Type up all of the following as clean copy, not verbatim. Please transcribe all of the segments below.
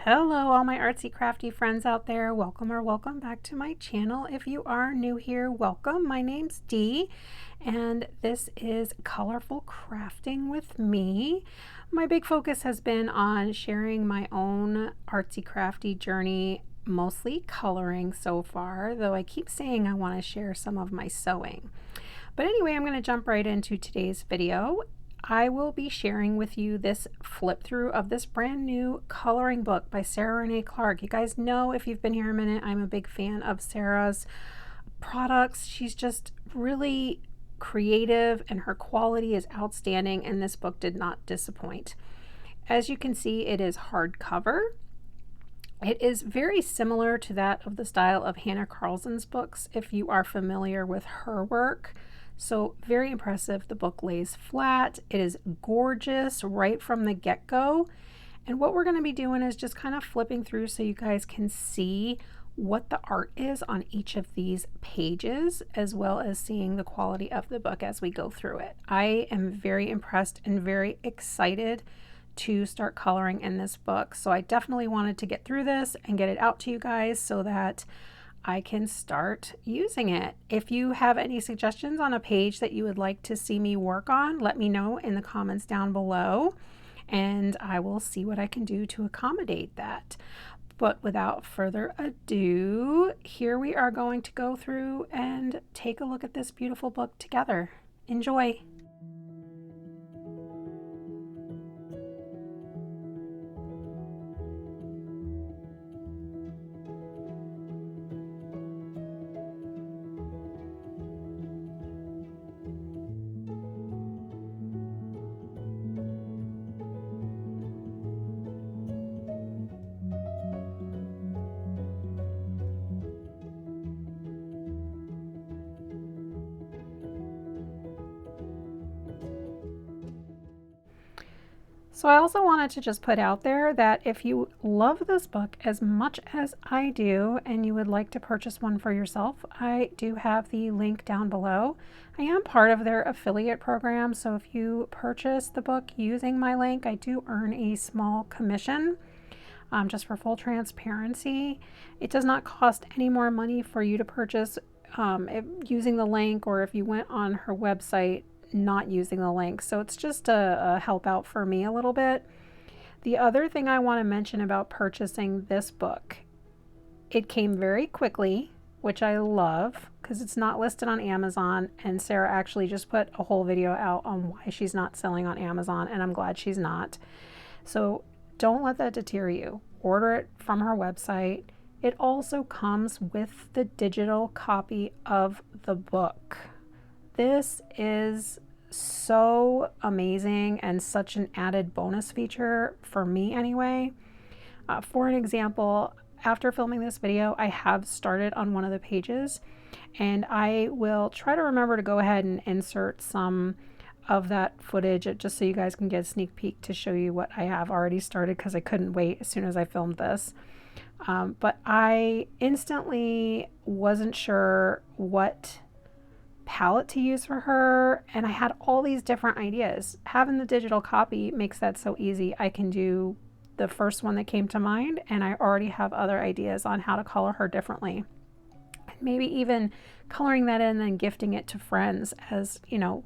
Hello, all my artsy crafty friends out there. Welcome back to my channel. If you are new here, welcome. My name's Dee, and this is Colorful Crafting with me. My big focus has been on sharing my own artsy crafty journey, mostly coloring so far, though I keep saying I want to share some of my sewing. But anyway, I'm going to jump right into today's video. I will be sharing with you this flip through of this brand new coloring book by Sarah Renae Clark. You guys know, if you've been here a minute, I'm a big fan of Sarah's products. She's just really creative and her quality is outstanding, and this book did not disappoint. As you can see, it is hardcover. It is very similar to that of the style of Hannah Carlson's books, if you are familiar with her work. So very impressive. The book lays flat. It is gorgeous right from the get-go. And what we're going to be doing is just kind of flipping through so you guys can see what the art is on each of these pages, as well as seeing the quality of the book as we go through it. I am very impressed and very excited to start coloring in this book. So I definitely wanted to get through this and get it out to you guys so that I can start using it. If you have any suggestions on a page that you would like to see me work on, let me know in the comments down below, and I will see what I can do to accommodate that. But without further ado, here we are going to go through and take a look at this beautiful book together. Enjoy! So I also wanted to just put out there that if you love this book as much as I do and you would like to purchase one for yourself, I do have the link down below. I am part of their affiliate program, so if you purchase the book using my link, I do earn a small commission. Just for full transparency, it does not cost any more money for you to purchase using the link, or if you went on her website not using the link. So it's just a help out for me a little bit. The other thing I want to mention about purchasing this book, it came very quickly, which I love because it's not listed on Amazon, and Sarah actually just put a whole video out on why she's not selling on Amazon, and I'm glad she's not. So don't let that deter you. Order it from her website. It also comes with the digital copy of the book. This is so amazing and such an added bonus feature for me anyway. For an example, after filming this video, I have started on one of the pages, and I will try to remember to go ahead and insert some of that footage just so you guys can get a sneak peek to show you what I have already started, because I couldn't wait as soon as I filmed this. But I instantly wasn't sure what palette to use for her, and I had all these different ideas. Having the digital copy makes that so easy. I can do the first one that came to mind, and I already have other ideas on how to color her differently. Maybe even coloring that in and then gifting it to friends as, you know,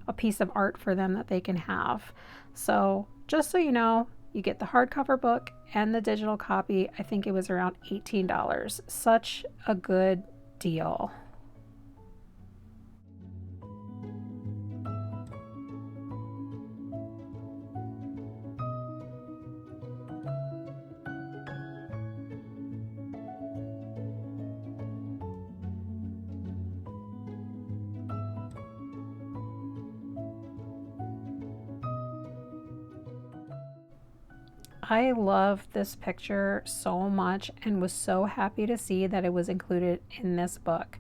a piece of art for them that they can have. So just so you know, you get the hardcover book and the digital copy. I think it was around $18. Such a good deal. I love this picture so much and was so happy to see that it was included in this book.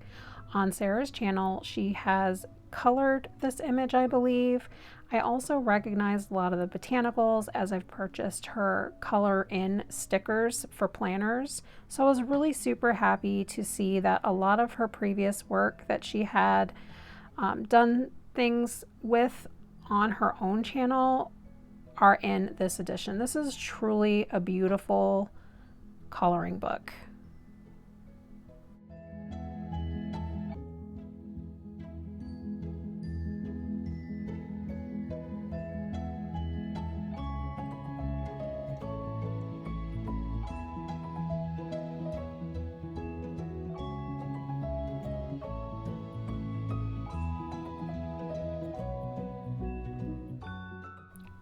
On Sarah's channel, she has colored this image, I believe. I also recognized a lot of the botanicals as I've purchased her color in stickers for planners. So I was really super happy to see that a lot of her previous work that she had done things with on her own channel are in this edition. This is truly a beautiful coloring book.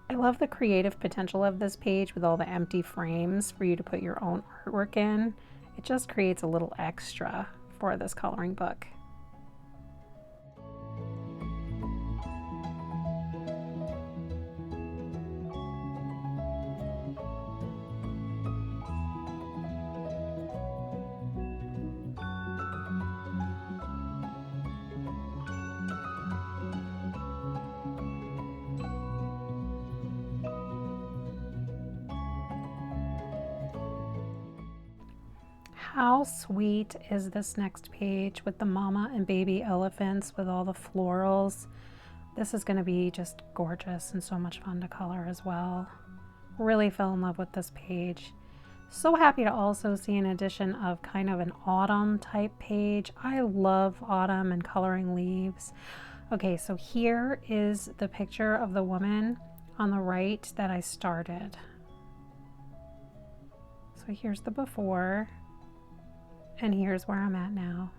I love the creative potential of this page with all the empty frames for you to put your own artwork in. It just creates a little extra for this coloring book. How sweet is this next page with the mama and baby elephants with all the florals? This is going to be just gorgeous and so much fun to color as well. Really fell in love with this page. So happy to also see an addition of kind of an autumn type page. I love autumn and coloring leaves. Okay, so here is the picture of the woman on the right that I started. So here's the before. And here's where I'm at now.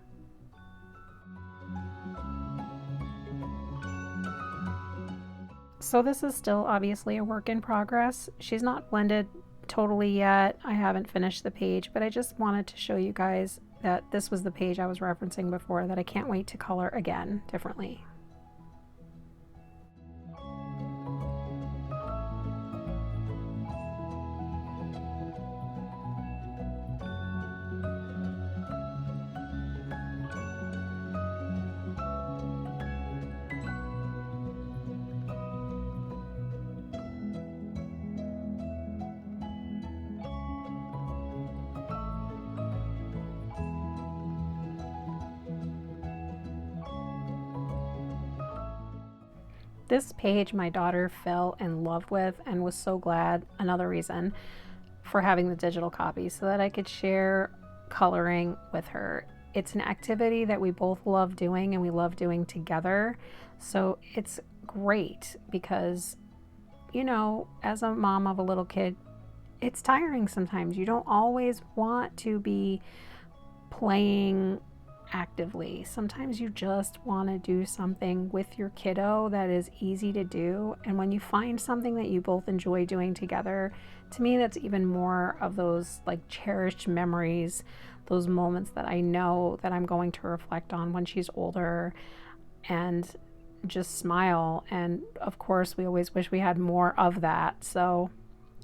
So this is still obviously a work in progress. She's not blended totally yet. I haven't finished the page, but I just wanted to show you guys that this was the page I was referencing before that I can't wait to color again differently. This page my daughter fell in love with and was so glad, another reason for having the digital copy, so that I could share coloring with her. It's an activity that we both love doing and we love doing together. So it's great because, you know, as a mom of a little kid, it's tiring sometimes. You don't always want to be playing actively. Sometimes you just want to do something with your kiddo that is easy to do, and when you find something that you both enjoy doing together, to me that's even more of those like cherished memories, those moments that I know that I'm going to reflect on when she's older and just smile. And of course we always wish we had more of that. So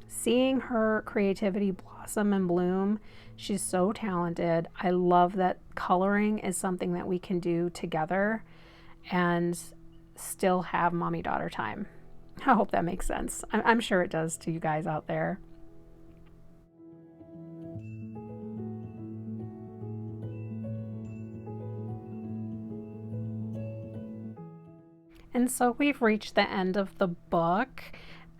seeing her creativity blossom and bloom, she's so talented. I love that coloring is something that we can do together and still have mommy-daughter time. I hope that makes sense. I'm sure it does to you guys out there. And so we've reached the end of the book.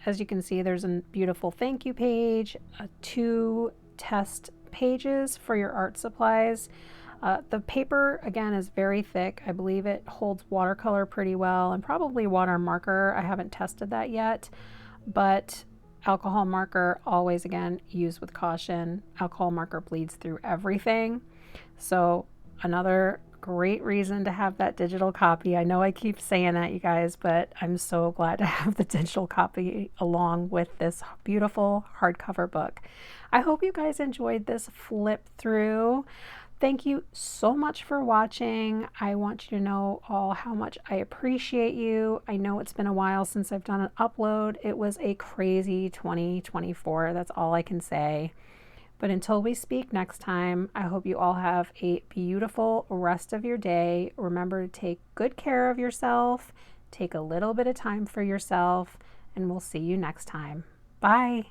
As you can see, there's a beautiful thank you page, 2 test pages for your art supplies. The paper, again, is very thick. I believe it holds watercolor pretty well and probably water marker. I haven't tested that yet, but alcohol marker, always, again, use with caution. Alcohol marker bleeds through everything. So another great reason to have that digital copy. I know I keep saying that, you guys, but I'm so glad to have the digital copy along with this beautiful hardcover book. I hope you guys enjoyed this flip through. Thank you so much for watching. I want you to know all how much I appreciate you. I know it's been a while since I've done an upload. It was a crazy 2024. That's all I can say. But until we speak next time, I hope you all have a beautiful rest of your day. Remember to take good care of yourself, take a little bit of time for yourself, and we'll see you next time. Bye.